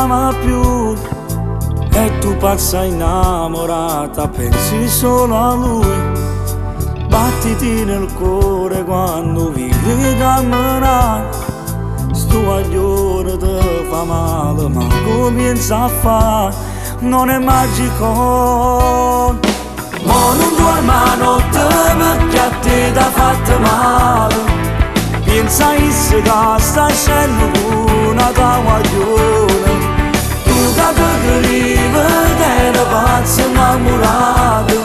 chiama più e tu passa innamorata, pensi solo a lui. Battiti nel cuore quando vivi camminare, sto aglione ti fa male ma comincia a fare, non è magico. Ma non dormi a notte perché a te t'ha fatto male, pensa che se sta scendendo una tua guaglione, tu che ti vivi che eri pazzo innamorato,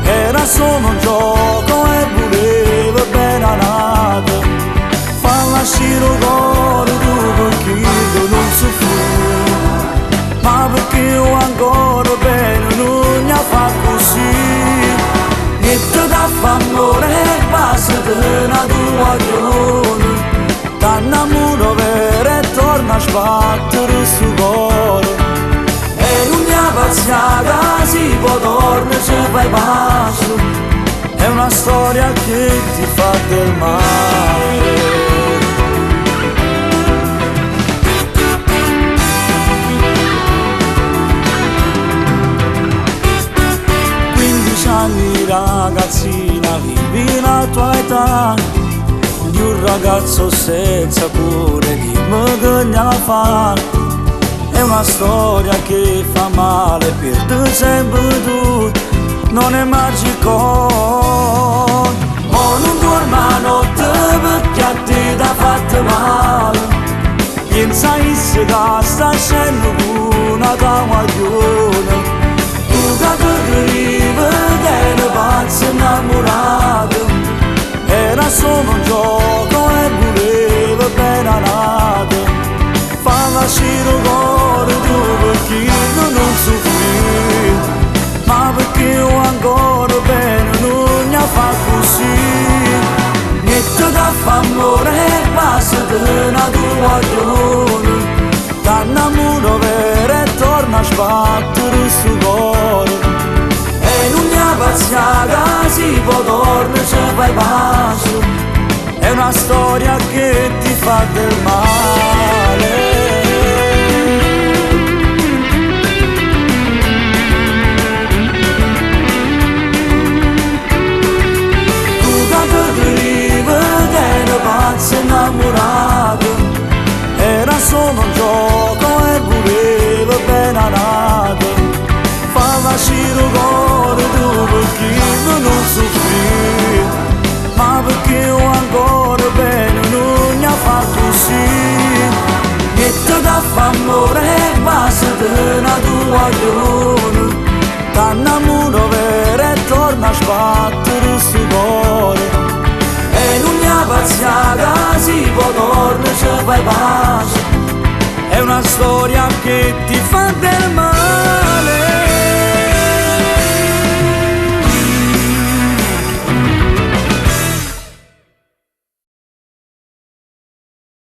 era solo un gioco e voleva bene a nato, falla uscire il cuore tu perché io non soffro, ma perché io ancora bene non ne fa così, niente da fa amore basta una tua guaglione, t'annamoro vero e torna a sbattere sul cuore, e non mi ha pazziata si può tornare se fai passo, è una storia che ti fa del male. 15 anni ragazzina, vivi la tua età di un ragazzo senza cuore, dimmi che ne fa. È una storia che fa male per te sempre tu, non è magico. Ma non dormi a notte perché a te t'ha fatto male, pensa che se sta scendendo una tua guaglione, tu che ti vivi che eri pazzo innamorato, era solo un gioco e voleva bene a nato, falla uscire il cuore tu perché io non soffri, ma perché io ancora bene non ne fa così, niente da fa amore basta una tua guaglione, t'annamoro vero e torna a sbattere sul cuore, e non ne ha pazziata si può tornare se fai passo, è una storia che ti fa del male. Innamorato, era solo un gioco e voleva bene a nato, falla uscire il cuore tu perché io non soffri, ma perché io ancora bene non ne fa così, niente da fa amore basta una tua guaglione, t'annamoro vero e torna a sbattere sul cuore, e non ne ha pazziata si può tornare se fai pace, è una storia che ti